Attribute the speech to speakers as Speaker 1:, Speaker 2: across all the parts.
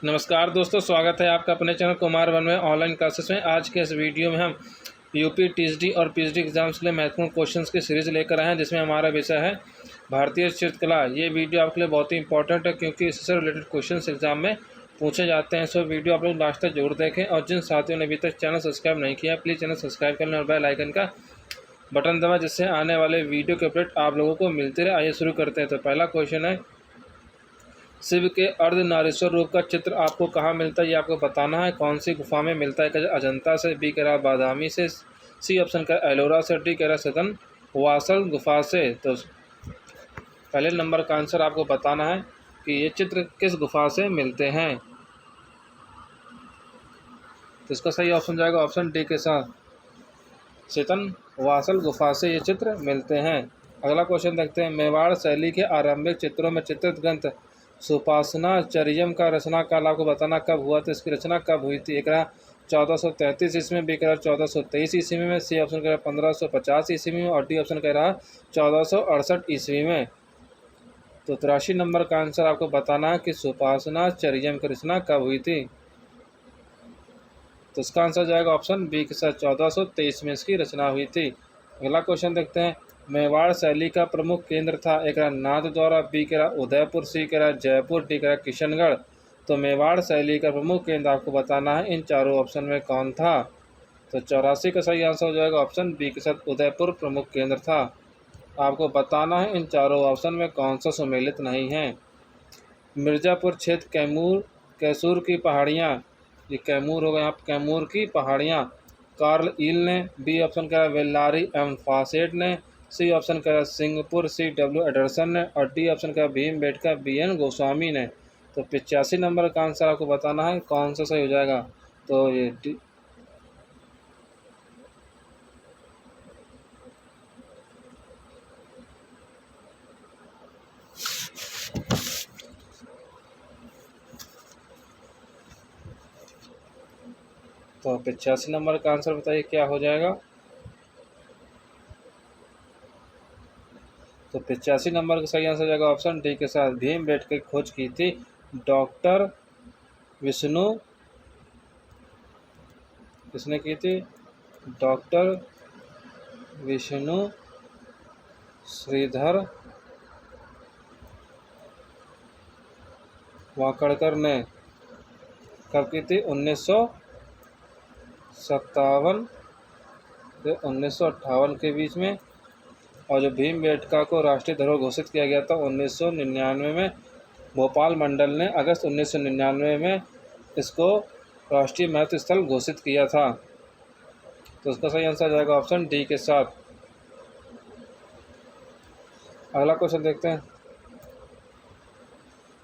Speaker 1: नमस्कार दोस्तों, स्वागत है आपका अपने चैनल कुमार वन में ऑनलाइन क्लासेस में। आज के इस वीडियो में हम यूपी टीएसडी और पीएचडी एग्जाम्स के लिए महत्वपूर्ण क्वेश्चंस की सीरीज़ लेकर आए हैं, जिसमें हमारा विषय है भारतीय चित्रकला। ये वीडियो आपके लिए बहुत ही इंपॉर्टेंट है, क्योंकि इससे रिलेटेड क्वेश्चंस एग्जाम में पूछे जाते हैं। सो वीडियो आप लोग लास्ट तक जरूर देखें, और जिन साथियों ने अभी तक चैनल सब्सक्राइब नहीं किया प्लीज़ चैनल सब्सक्राइब कर लें और बेल आइकन का बटन दबाएं, जिससे आने वाले वीडियो के अपडेट आप लोगों को मिलते रहे। आइए शुरू करते हैं। तो पहला क्वेश्चन है, शिव के अर्धनारीश्वर रूप का चित्र आपको कहाँ मिलता है, ये आपको बताना है। कौन सी गुफा में मिलता है? अजंता से, बी कह रहा बादामी से, सी ऑप्शन का एलोरा से, डी कह रहा सतन वासल गुफा से। तो पहले नंबर का आंसर आपको बताना है कि ये चित्र किस गुफा से मिलते हैं। तो इसका सही ऑप्शन जाएगा ऑप्शन डी के साथ, सतन वासल गुफा से ये चित्र मिलते हैं। अगला क्वेश्चन देखते हैं, मेवाड़ शैली के आरंभिक चित्रों में चित्रित ग्रंथ सुपासना चरियम का रचना काल आपको बताना कब हुआ। तो इसकी रचना कब हुई थी? एक रहा 1433 ईस्वी में, बी कह रहा 1423 ईस्वी में, सी ऑप्शन कह रहा 1550 ईस्वी में, और डी ऑप्शन कह रहा 1468 ईस्वी में। तो 83 नंबर का आंसर आपको बताना है कि सुपासना चरियम की रचना कब हुई थी। तो इसका आंसर जाएगा ऑप्शन बी के साथ 1423 में इसकी रचना हुई थी। अगला क्वेश्चन देखते हैं, मेवाड़ शैली का प्रमुख केंद्र था। एक रहा नाथद्वारा, बी कह रहा उदयपुर, सी कह रहा जयपुर, डी कह रहा किशनगढ़। तो मेवाड़ शैली का प्रमुख केंद्र आपको बताना है इन चारों ऑप्शन में कौन था। तो 84 का सही आंसर हो जाएगा ऑप्शन बी के साथ उदयपुर प्रमुख केंद्र था। आपको बताना है इन चारों ऑप्शन में कौन सा सुमेलित नहीं है। मिर्ज़ापुर क्षेत्र कैसूर की पहाड़ियाँ, ये कैमूर हो गया यहाँ, कैमूर की पहाड़ियाँ कार्ल ईल ने, बी ऑप्शन कह रहा वेल्लारी एम फासेट ने, सी ऑप्शन कह रहा सिंगपुर सी डब्ल्यू एडरसन ने, और डी ऑप्शन कह भीमबेटका बी एन गोस्वामी ने। तो 85 नंबर का आंसर आपको बताना है कौन सा सही हो जाएगा। तो ये डी, तो 85 नंबर का आंसर बताइए क्या हो जाएगा। तो 85 नंबर का सही आंसर जाएगा ऑप्शन डी के साथ, भीमबेटका की खोज की थी डॉक्टर विष्णु, किसने की थी? डॉक्टर विष्णु श्रीधर वाकड़कर ने। कब की थी? 1957 से 1958 के बीच में। और जो भीमबेटका को राष्ट्रीय धरोहर घोषित किया गया था 1999 में, भोपाल मंडल ने अगस्त 1999 में इसको राष्ट्रीय महत्व स्थल घोषित किया था। तो उसका सही आंसर जाएगा ऑप्शन डी के साथ। अगला क्वेश्चन देखते हैं,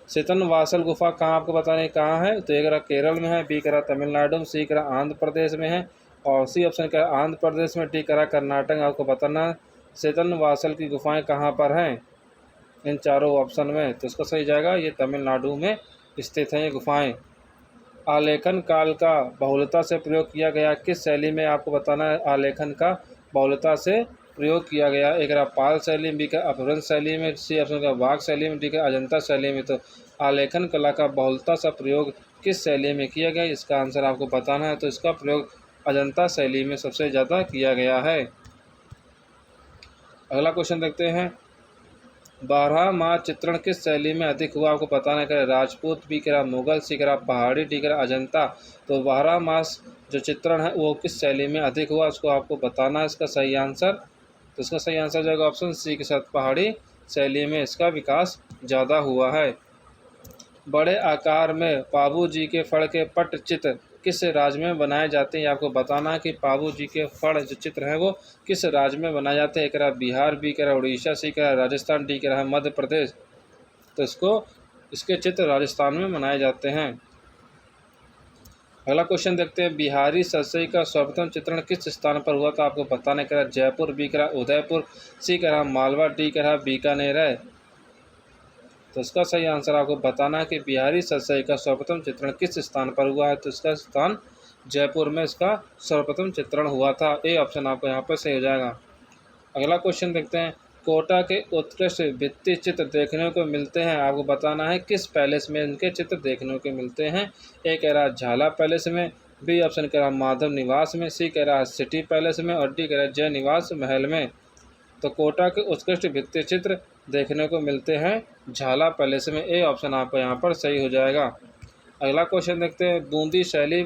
Speaker 1: सतन वासल गुफा कहाँ आपको बताना है कहाँ है। तो एक रहा केरल में है, बी करा तमिलनाडु में, सी करा आंध्र प्रदेश में है, और सी ऑप्शन करा आंध्र प्रदेश में, डी करा कर्नाटक। आपको बताना सतन वासल की गुफाएं कहाँ पर हैं इन चारों ऑप्शन में। तो इसका सही जाएगा ये तमिलनाडु में स्थित हैं ये गुफाएं। आलेखन काल का बहुलता से प्रयोग किया गया किस शैली में? आपको बताना है आलेखन का बहुलता से प्रयोग किया गया। एक रहा पाल शैली में, बी का अपभ्रंश शैली में, सी ऑप्शन का वाघ शैली में, डी का अजंता शैली में। तो आलेखन कला का बहुलता सा प्रयोग किस शैली में किया गया, इसका आंसर आपको बताना है। तो इसका प्रयोग अजंता शैली में सबसे ज़्यादा किया गया है। अगला क्वेश्चन देखते हैं, 12 माह चित्रण किस शैली में अधिक हुआ? आपको बताना है राजपूत, बी कह रहा मुगल, सी कह रहा पहाड़ी, डी कह रहा अजंता। तो 12 मास जो चित्रण है वो किस शैली में अधिक हुआ, उसको आपको बताना है इसका सही आंसर। तो इसका सही आंसर जाएगा ऑप्शन सी के साथ, पहाड़ी शैली में इसका विकास ज़्यादा हुआ है। बड़े आकार में पाबू जी के फड़ के पटचित्र किस राज्य में बनाए जाते हैं? आपको बताना है कि पाबू जी के फड़ जो चित्र हैं वो किस राज्य में बनाए जाते हैं। एक रहा बिहार, बी कह रहा उड़ीसा, सी कह रहा राजस्थान, डी कह रहा मध्य प्रदेश। तो इसके चित्र राजस्थान में बनाए जाते हैं। अगला क्वेश्चन देखते हैं, बिहारी सरसई का सर्वप्रथम चित्रण किस स्थान पर हुआ था? आपको बताना कह रहा जयपुर, बी कह रहा उदयपुर, सी कह रहा मालवा, डी कह रहा बीकानेर है। तो इसका सही आंसर आपको बताना है कि बिहारी सरसई का सर्वप्रथम चित्रण किस स्थान पर हुआ है। तो इसका स्थान जयपुर में इसका सर्वप्रथम चित्रण हुआ था। ए ऑप्शन आपको यहाँ पर सही हो जाएगा। अगला क्वेश्चन देखते हैं, कोटा के उत्कृष्ट भित्ति चित्र देखने को मिलते हैं, आपको बताना है किस पैलेस में इनके चित्र देखने को मिलते हैं। ए कह रहा है झाला पैलेस में, बी ऑप्शन कह रहा है माधव निवास में, सी कह रहा है सिटी पैलेस में और डी कह रहा है जय निवास महल में। तो कोटा के उत्कृष्ट भित्ति चित्र देखने को मिलते हैं झाला पैलेस में। ए ऑप्शन आपका यहाँ पर सही हो जाएगा। अगला क्वेश्चन देखते हैं, बूंदी शैली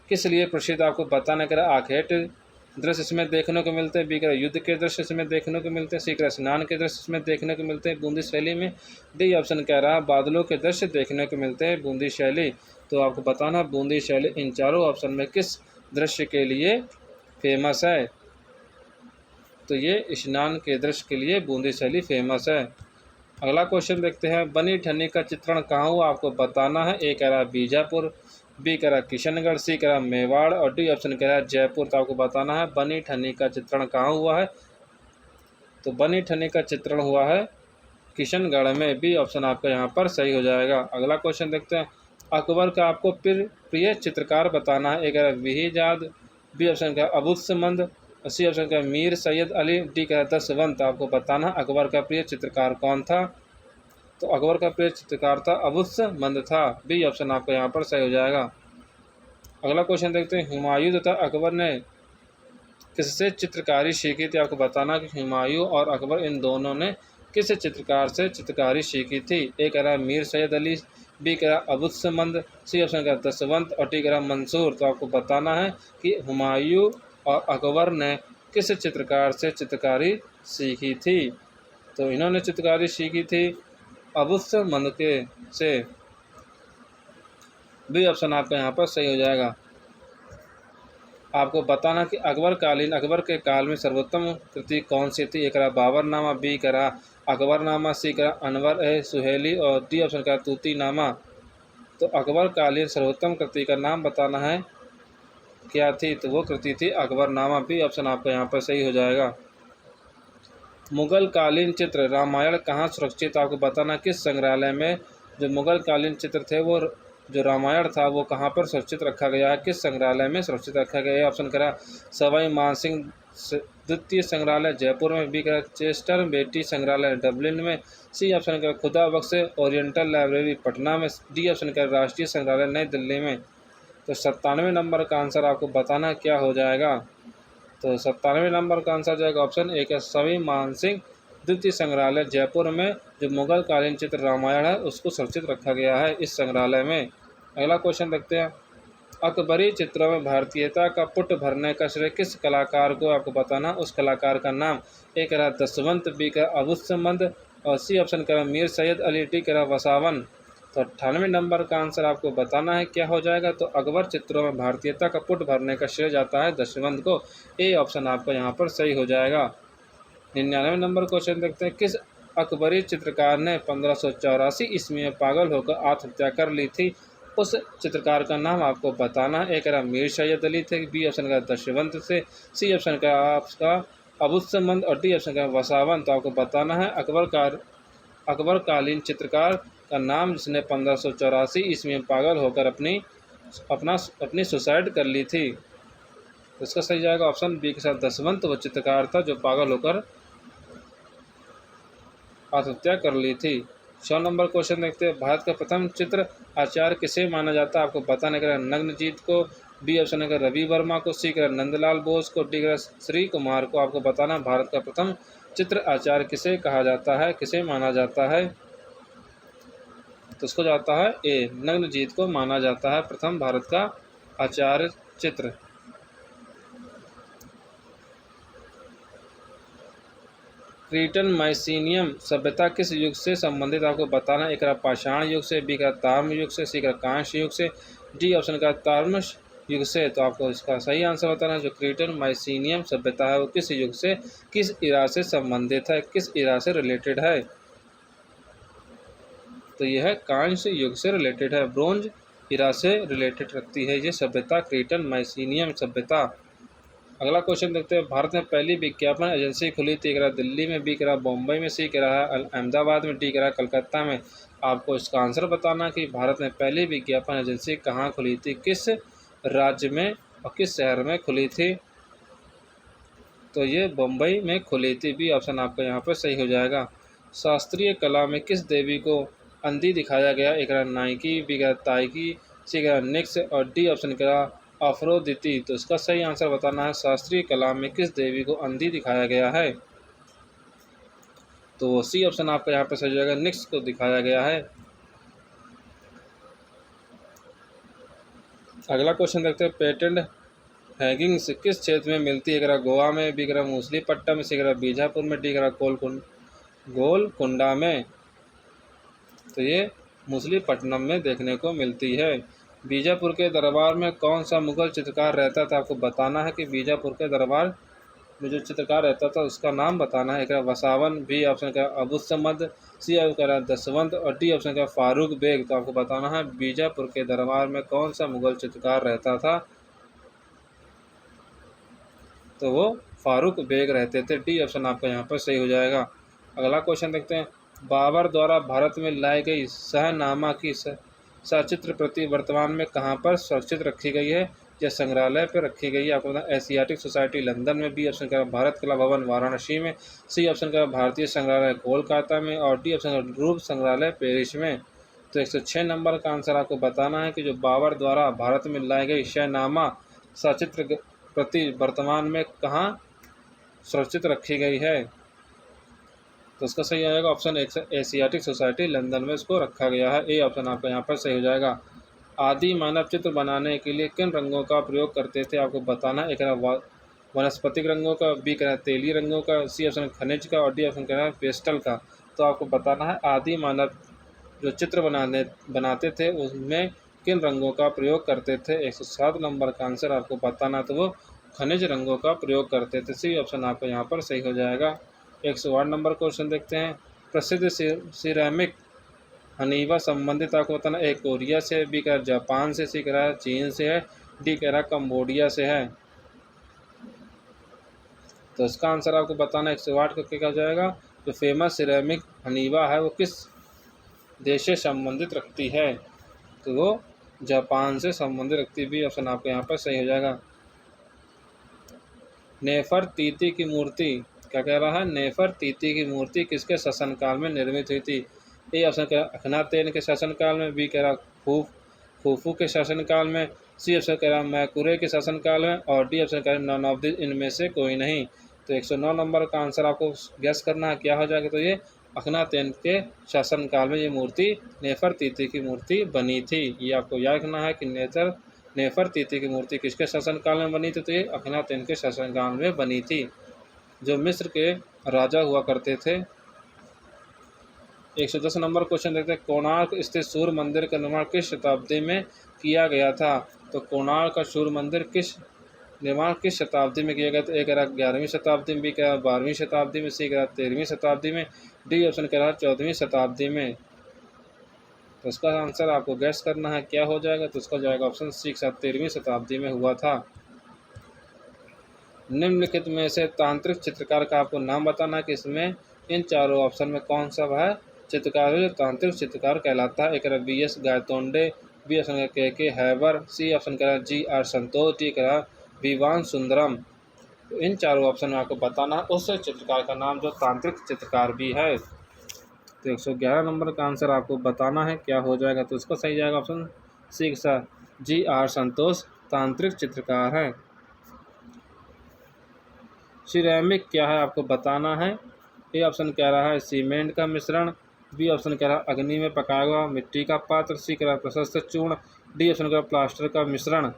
Speaker 1: किस लिए प्रसिद्ध, आपको बताना कह रहा है आखेट दृश्य इसमें देखने को मिलते हैं, बी कह युद्ध के दृश्य इसमें देखने को मिलते हैं, सी कह स्नान के दृश्य इसमें देखने को मिलते हैं बूंदी शैली में, डी ऑप्शन कह रहा है बादलों के दृश्य देखने को मिलते हैं बूंदी शैली। तो आपको बताना बूंदी शैली इन चारों ऑप्शन में किस दृश्य के लिए फेमस है। तो ये स्नान के दृश्य के लिए बूंदी शैली फेमस है। अगला क्वेश्चन देखते हैं, बनी ठन्नी का चित्रण कहाँ हुआ, आपको बताना है। ए कह रहा है बीजापुर, बी कह रहा है किशनगढ़, सी कह रहा है मेवाड़ और डी ऑप्शन कह रहा है जयपुर। तो आपको बताना है बनी ठन्नी का चित्रण कहाँ हुआ है। तो बनी ठन्नी का चित्रण हुआ है किशनगढ़ में, बी ऑप्शन आपका यहाँ पर सही हो जाएगा। अगला क्वेश्चन देखते हैं, अकबर का आपको प्रिय चित्रकार बताना है। ए कह रहा है विहिजाद, बी ऑप्शन का अबुस्समंद, सी ऑप्शन का मीर सैयद अली, डी कह रहा है दसवंत। आपको बताना अकबर का प्रिय चित्रकार कौन था। तो अकबर का प्रिय चित्रकार था अबुस्समंद था, बी ऑप्शन आपका यहाँ पर सही हो जाएगा। अगला क्वेश्चन देखते हैं, हुमायूं तथा अकबर ने किससे चित्रकारी सीखी थी, आपको बताना कि हुमायूं और अकबर इन दोनों ने किस चित्रकार से चित्रकारी सीखी थी। ए कह रहा है मीर सैयद अली, बी कह रहा है अबुस्समंद, सी ऑप्शन का दसवंत और डी कह रहा है मंसूर। तो आपको बताना है कि हुमायूं और अकबर ने किस चित्रकार से चित्रकारी सीखी थी। तो इन्होंने चित्रकारी सीखी थी अबुस्समंद के से, बी ऑप्शन आपका यहाँ पर सही हो जाएगा। आपको बताना कि अकबर के काल में सर्वोत्तम कृति कौन सी थी। एक रहा बाबरनामा, बी करा अकबरनामा, सी करा अनवर ए सुहेली और डी ऑप्शन का तूतीनामा। तो अकबर कालीन सर्वोत्तम कृति का नाम बताना है क्या थी, तो वो कृति थी अकबरनामा, बी ऑप्शन आपका यहाँ पर सही हो जाएगा। मुगल कालीन चित्र रामायण कहाँ सुरक्षित, आपको बताना किस संग्रहालय में जो मुगल कालीन चित्र थे वो जो रामायण था वो कहाँ पर सुरक्षित रखा गया है, किस संग्रहालय में सुरक्षित रखा गया है। ऑप्शन करा सवाई मानसिंह द्वितीय संग्रहालय जयपुर में, बी करा चेस्टर बेटी संग्रहालय डबलिन में, सी ऑप्शन करा खुदा बख्श ओरिएंटल लाइब्रेरी पटना में, डी ऑप्शन करा राष्ट्रीय संग्रहालय नई दिल्ली में। तो 97 नंबर का आंसर आपको बताना क्या हो जाएगा। तो 97 नंबर का आंसर जाएगा ऑप्शन ए का सवाई मानसिंह द्वितीय संग्रहालय जयपुर में, जो मुगल कालीन चित्र रामायण है उसको सुरक्षित रखा गया है इस संग्रहालय में। अगला क्वेश्चन देखते हैं, अकबरी चित्रों में भारतीयता का पुट भरने का श्रेय किस कलाकार को, आपको बताना उस कलाकार का नाम। ए कह रहा दसवंत, बी कह अबुस्समंद और सी ऑप्शन कह रहा मीर सैयद अली, डी कह रहा वसावन। तो 98 नंबर का आंसर आपको बताना है क्या हो जाएगा। तो अकबर चित्रों में भारतीयता का पुट भरने का श्रेय जाता है दसवंत को, ए ऑप्शन आपका यहाँ पर सही हो जाएगा। 99 नंबर क्वेश्चन देखते हैं, किस अकबरी चित्रकार ने 1584 ईस्वी में पागल होकर आत्महत्या कर ली थी, उस चित्रकार का नाम आपको बताना है। एक रहा मीर सैयद अली थे, बी ऑप्शन का दशवंत से, सी ऑप्शन का आपका अबुस्समंद और डी ऑप्शन का वसावन। तो आपको बताना है अकबर कालीन चित्रकार का नाम जिसने 1584 ईस्वी में पागल होकर अपनी सुसाइड कर ली थी। तो इसका सही जाएगा ऑप्शन बी के साथ दसवंत, वो चित्रकार था जो पागल होकर आत्महत्या कर ली थी। 100 नंबर क्वेश्चन देखते हैं, भारत का प्रथम चित्र आचार्य किसे माना जाता है, आपको बताने का नग्नजीत को, बी ऑप्शन है रवि वर्मा को, सी का नंदलाल बोस को, डी का श्री कुमार को। आपको बताना भारत का प्रथम चित्र आचार्य किसे कहा जाता है, किसे माना जाता है। तो इसको जाता है ए, नग्नजीत को माना जाता है प्रथम भारत का आचार्य चित्र। क्रीटन माइसीनियम सभ्यता किस युग से संबंधित, आपको बताना एक पाषाण युग से, बी का ताम्र युग से, सी का कांस्य युग से, डी ऑप्शन का ताम्र युग से। तो आपको इसका सही आंसर बताना है जो क्रीटन माइसीनियम सभ्यता है वो किस युग से, किस इरा से संबंधित है, किस इरा से रिलेटेड है। तो यह है कांस्य युग से रिलेटेड है, ब्रोंज इरा से रिलेटेड रखती है ये सभ्यता, क्रीटन माइसीनियम सभ्यता। अगला क्वेश्चन देखते हैं, भारत में पहली विज्ञापन एजेंसी खुली थी, कह दिल्ली में, बी कह बम्बई में, सी कह अहमदाबाद में, डी कह कलकत्ता में। आपको इसका आंसर बताना कि भारत में पहली विज्ञापन एजेंसी कहाँ खुली थी, किस राज्य में और किस शहर में खुली थी। तो ये बम्बई में खुली थी। बी ऑप्शन आपका यहाँ पर सही हो जाएगा। शास्त्रीय कला में किस देवी को अंधी दिखाया गया? एक नाइकी, बी ताइकी, सी निक्स और डी ऑप्शन अफरोदिति। तो इसका सही आंसर बताना है। शास्त्रीय कला में किस देवी को अंधी दिखाया गया है? तो सी ऑप्शन आपका यहाँ पर सही हो जाएगा, निक्स को दिखाया गया है। अगला क्वेश्चन देखते हैं, पेटेंट हैगिंग्स किस क्षेत्र में मिलती है? गोवा में, बी मछलीपट्टनम, सी बीजापुर में, डी गोलकुंडा में। तो ये मछलीपट्टनम में देखने को मिलती है। बीजापुर के दरबार में कौन सा मुगल चित्रकार रहता था? आपको बताना है कि बीजापुर के दरबार में जो चित्रकार रहता था उसका नाम बताना है। एक वसावन, बी ऑप्शन का अबुसमद, सी का दसवंत और डी ऑप्शन का फारूक बेग। तो आपको बताना है बीजापुर के दरबार में कौन सा मुगल चित्रकार रहता था? तो वो फारूक बेग रहते थे। डी ऑप्शन आपका यहाँ पर सही हो जाएगा। अगला क्वेश्चन देखते हैं, बाबर द्वारा भारत में लाई गई शहनामा की सचित्र प्रति वर्तमान में कहाँ पर सुरक्षित रखी गई है? या संग्रहालय पर रखी गई है? आपको बताना, एशियाटिक सोसाइटी लंदन में, बी ऑप्शन का भारत कला भवन वाराणसी में, सी ऑप्शन का भारतीय संग्रहालय कोलकाता में और डी ऑप्शन का रूप संग्रहालय पेरिस में। तो 106 नंबर का आंसर आपको बताना है कि जो बाबर द्वारा भारत में लाई गई शहनामा सचित्र प्रति वर्तमान में कहाँ सुरक्षित रखी गई है? तो इसका सही आएगा ऑप्शन एशियाटिक सोसाइटी लंदन में इसको रखा गया है। ए ऑप्शन आपका यहाँ पर सही हो जाएगा। आदि मानव चित्र बनाने के लिए किन रंगों का प्रयोग करते थे? आपको बताना, एक वनस्पतिक रंगों का, बी कहना तेली रंगों का, सी ऑप्शन खनिज का और डी ऑप्शन कहना पेस्टल का। तो आपको बताना है आदि मानव जो चित्र बनाते थे उसमें किन रंगों का प्रयोग करते थे? 107 नंबर का आंसर आपको बताना, तो वो खनिज रंगों का प्रयोग करते थे। सी ऑप्शन आपका यहाँ पर सही हो जाएगा। 108 नंबर क्वेश्चन देखते हैं, प्रसिद्ध सिरेमिक हनीवा संबंधित आपको बताना, ए कोरिया से, बी कह रहा जापान से, सी कह रहा चीन से है, डी कह रहा कम्बोडिया से है। तो इसका आंसर आपको बताना 108 का क्या हो जाएगा? जो फेमस सिरेमिक हनीवा है वो किस देश से संबंधित रखती है? तो वो जापान से संबंधित रखती है। बी ऑप्शन आपको यहाँ पर सही हो जाएगा। नेफरतीति की मूर्ति क्या कह रहा है? नेफरतीति की मूर्ति किसके शासनकाल में निर्मित हुई थी? ए ऑप्शन कह रहा अखनातेन के शासनकाल में, बी कह रहा खूफू के शासनकाल में, सी ऑप्शन कह रहा मैकुरे के शासनकाल में और डी ऑप्शन कह रहा नॉन ऑफ दिस इनमें से कोई नहीं। तो 109 नंबर का आंसर आपको गैस करना है क्या हो जाएगा? तो ये अखनातेन के शासनकाल में ये मूर्ति नेफरतीति की मूर्ति बनी थी। ये आपको याद रखना है कि नेफरतीति की मूर्ति किसके शासनकाल में बनी थी? तो ये अखनातेन के शासनकाल में बनी थी, जो मिस्र के राजा हुआ करते थे। 110 नंबर क्वेश्चन देखते हैं, कोणार्क स्थित सूर्य मंदिर का निर्माण किस शताब्दी में किया गया था? तो कोणार्क का सूर्य मंदिर निर्माण किस शताब्दी में किया गया था? ए कह रहा 11वीं शताब्दी में, बी कह रहा 12वीं शताब्दी में, सी कह रहा 13वीं शताब्दी में, डी ऑप्शन कह रहा 14वीं शताब्दी में। तो इसका आंसर आपको गैस करना है क्या हो जाएगा? तो इसका जाएगा ऑप्शन सी 13वीं शताब्दी में हुआ था। निम्नलिखित में से तांत्रिक चित्रकार का आपको नाम बताना है कि इसमें इन चारों ऑप्शन में कौन सा वह चित्रकार जो तांत्रिक चित्रकार कहलाता है? एक B S Gaitonde, B option K हैबर, C option K G are Santosh, D कह विवान सुंदरम। तो इन चारों ऑप्शन में आपको बताना है उस चित्रकार का नाम जो तांत्रिक चित्रकार भी है। तो 111 नंबर का आंसर आपको बताना है क्या हो जाएगा? तो इसका सही जाएगा ऑप्शन सी जी आर संतोष तांत्रिक चित्रकार है। सिरेमिक क्या है आपको बताना है। ए ऑप्शन कह रहा है सीमेंट का मिश्रण, बी ऑप्शन कह रहा है अग्नि में पकाया हुआ मिट्टी का पात्र, सी कह रहा है प्रशस्त चूर्ण, डी ऑप्शन कह रहा है प्लास्टर का मिश्रण।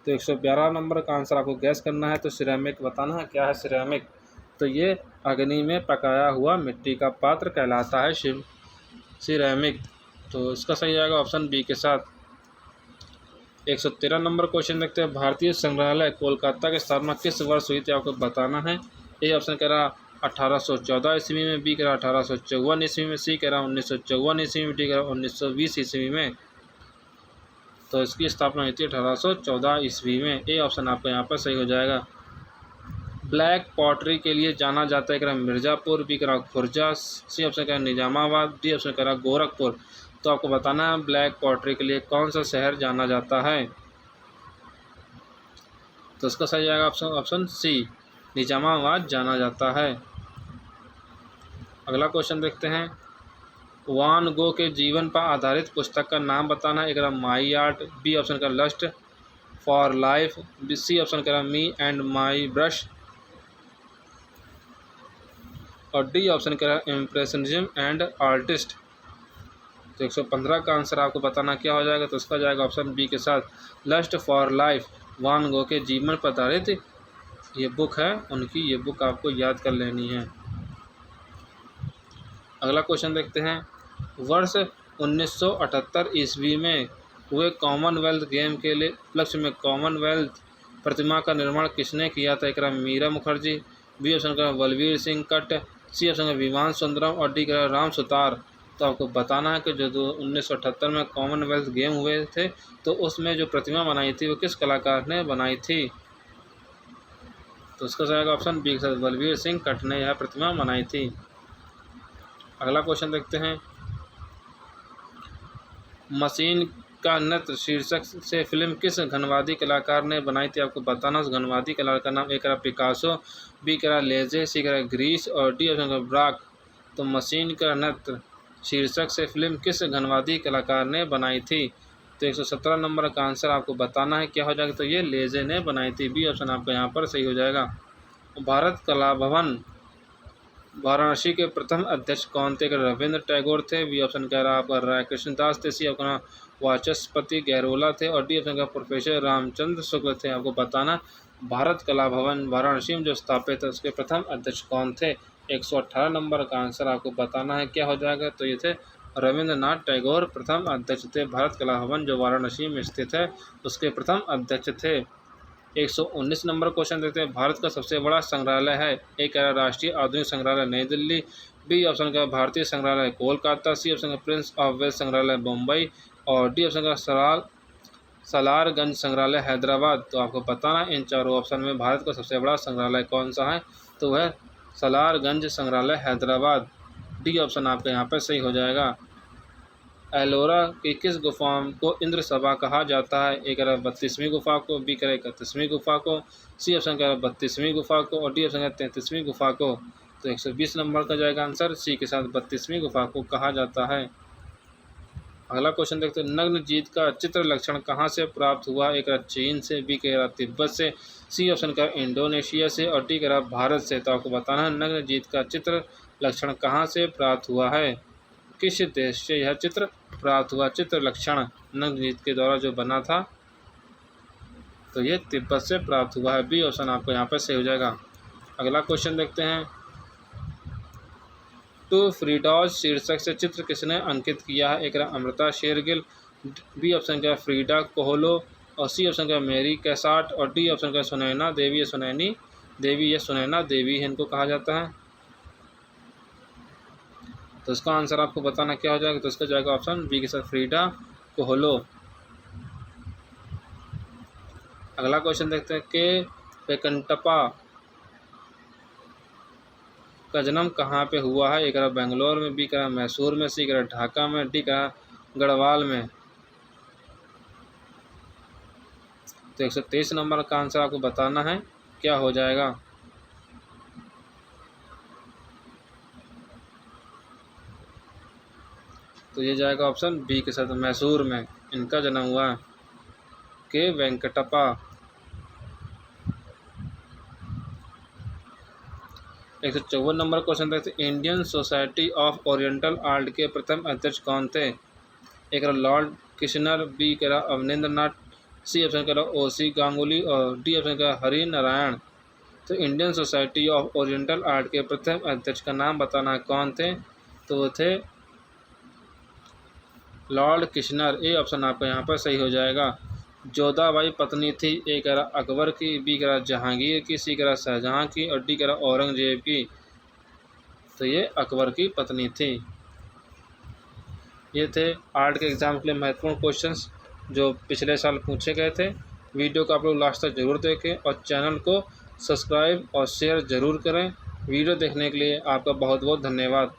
Speaker 1: तो 112 नंबर का आंसर आपको गैस करना है। तो सिरेमिक बताना है क्या है सिरेमिक? तो ये अग्नि में पकाया हुआ मिट्टी का पात्र कहलाता है सिरेमिक। तो इसका सही जाएगा ऑप्शन बी के साथ। 113 नंबर क्वेश्चन देखते हैं, भारतीय संग्रहालय कोलकाता की स्थापना किस वर्ष हुई थी? आपको बताना है। ए ऑप्शन कह रहा 1814 ईस्वी में, बी कह रहा 1854 ईस्वी में, सी कह रहा 1954 ईस्वी में, डी कह रहा 1920 ईस्वी में। तो इसकी स्थापना हुई थी 1814 ईस्वी में। ए ऑप्शन आपका यहाँ पर सही हो जाएगा। ब्लैक पॉटरी के लिए जाना जाता है, कह रहा मिर्ज़ापुर, बी कह रहा खुर्जा, सी ऑप्शन कह रहा निजामाबाद, डी ऑप्शन कह रहा गोरखपुर। तो आपको बताना है ब्लैक पॉटरी के लिए कौन सा शहर जाना जाता है? तो इसका सही जाएगा ऑप्शन सी निजामाबाद जाना जाता है। अगला क्वेश्चन देखते हैं, वान गो के जीवन पर आधारित पुस्तक का नाम बताना। एक माई आर्ट, बी ऑप्शन का lust for life, C option का मी एंड माई ब्रश और डी ऑप्शन का इम्प्रेशनिज्म एंड आर्टिस्ट। तो 115 का आंसर आपको बताना क्या हो जाएगा, तो उसका जाएगा ऑप्शन बी के साथ, लस्ट फॉर लाइफ। वान गो के जीवन पर आधारित ये बुक है, उनकी ये बुक आपको याद कर लेनी है। अगला क्वेश्चन देखते हैं, वर्ष 1978 ईस्वी में हुए कॉमनवेल्थ गेम के लिए उपलक्ष्य में कॉमनवेल्थ प्रतिमा का निर्माण किसने किया था। एक मीरा मुखर्जी, बी ऑप्शन का बलवीर सिंह कट, सी ऑप्शन का विमान सुंदरम और डी का राम सुतार। तो आपको बताना है कि जो 1978 में कॉमनवेल्थ गेम हुए थे तो उसमें जो प्रतिमा बनाई थी वो किस कलाकार ने बनाई थी। तो उसका जाएगा ऑप्शन बी के साथ, बलवीर सिंह कट ने यह प्रतिमा बनाई थी। अगला क्वेश्चन देखते हैं, मशीन का नृत्य शीर्षक से फिल्म किस घनवादी कलाकार ने बनाई थी। आपको बताना उस घनवादी कलाकार का नाम। एक पिकासो, बी करा लेजे, सी करा ग्रीस और डी ऑप्शन ब्राक। तो मशीन का नृत्य शीर्षक से फिल्म किस घनवादी कलाकार ने बनाई थी। तो 117 नंबर का आंसर आपको बताना है क्या हो जाएगा, तो ये लेजे ने बनाई थी। बी ऑप्शन आपका यहाँ पर सही हो जाएगा। भारत कला भवन वाराणसी के प्रथम अध्यक्ष कौन थे। रविंद्र टैगोर थे, बी ऑप्शन कह रहा आपका राय कृष्णदास थे, सी ऑप्शन वाचस्पति गहरोला थे और डी ऑप्शन का प्रोफेसर रामचंद्र शुक्ल थे। आपको बताना भारत कला भवन वाराणसी में जो स्थापित है उसके प्रथम अध्यक्ष कौन थे। 118 नंबर का आंसर आपको बताना है क्या हो जाएगा, तो ये थे रविंद्रनाथ टैगोर प्रथम अध्यक्ष थे। भारत कला भवन जो वाराणसी में स्थित है उसके प्रथम अध्यक्ष थे। 119 नंबर क्वेश्चन देखते हैं, भारत का सबसे बड़ा संग्रहालय है। एक राष्ट्रीय आधुनिक संग्रहालय नई दिल्ली, बी ऑप्शन का भारतीय संग्रहालय कोलकाता, सी ऑप्शन का प्रिंस ऑफ वेल्स संग्रहालय मुंबई और डी ऑप्शन का सलारगंज संग्रहालय हैदराबाद। तो आपको बताना इन चारों ऑप्शन में भारत का सबसे बड़ा संग्रहालय कौन सा है, तो वह सलारगंज संग्रहालय हैदराबाद। डी ऑप्शन आपका यहाँ पर सही हो जाएगा। एलोरा की किस गुफा को इंद्र सभा कहा जाता है। एक 32वीं गुफा को, बी करे 31वीं गुफा को, सी ऑप्शन का 32वीं गुफा को और डी ऑप्शन का 33वीं गुफा को। तो 120 नंबर का जाएगा आंसर, सी के साथ 32वीं गुफा को कहा जाता है। अगला क्वेश्चन देखते हैं, नग्नजीत का चित्र लक्षण कहाँ से प्राप्त हुआ। एक चीन से, बी कह रहा तिब्बत से, सी ऑप्शन का इंडोनेशिया से और डी कह रहा भारत से। तो आपको बताना है नग्नजीत का चित्र लक्षण कहाँ से प्राप्त हुआ है, किस देश से यह चित्र प्राप्त हुआ। चित्र लक्षण नग्नजीत के द्वारा जो बना था तो ये तिब्बत से प्राप्त हुआ है। बी ऑप्शन आपको यहाँ पर सही हो जाएगा। अगला क्वेश्चन देखते हैं, टू फ्रीडॉज शीर्षक से चित्र किसने अंकित किया है। एक अमृता शेरगिल, बी ऑप्शन का फ्रीडा कोहलो और सी ऑप्शन का मेरी कैसाट और डी ऑप्शन का सुनैना देवी। सुनैनी देवी या सुनैना देवी है इनको कहा जाता है। तो इसका आंसर आपको बताना क्या हो जाएगा, तो इसका जाएगा ऑप्शन बी के साथ फ्रीडा कोहलो। अगला क्वेश्चन देखते हैं, के वेंकटप्पा का जन्म कहाँ पे हुआ है। एक बेंगलोर में, बी करा मैसूर में, सी करा ढाका में, डी करा गढ़वाल में। तो 123 नंबर का आंसर आपको बताना है क्या हो जाएगा। तो ये जाएगा ऑप्शन बी के साथ, मैसूर में इनका जन्म हुआ है, के वेंकटप्पा। 154 नंबर क्वेश्चन देखते हैं, Indian society of oriental art के प्रथम अध्यक्ष कौन थे। एक लॉर्ड किशनर, बी करा अवनिंद्र नाथ, सी ऑप्शन करा ओसी गांगुली और डी ऑप्शन करा हरि नारायण। तो Indian society of oriental art के प्रथम अध्यक्ष का नाम बताना है कौन थे, तो वो थे लॉर्ड किशनर। ए ऑप्शन आपका यहाँ पर सही हो जाएगा। जोधाबाई पत्नी थी, ए करा अकबर की, बी करा जहांगीर की, सी करा शाहजहां की और डी करा औरंगजेब की। तो ये अकबर की पत्नी थी। ये थे आर्ट के एग्ज़ाम के लिए महत्वपूर्ण क्वेश्चंस जो पिछले साल पूछे गए थे। वीडियो को आप लोग लास्ट तक जरूर देखें और चैनल को सब्सक्राइब और शेयर ज़रूर करें। वीडियो देखने के लिए आपका बहुत बहुत धन्यवाद।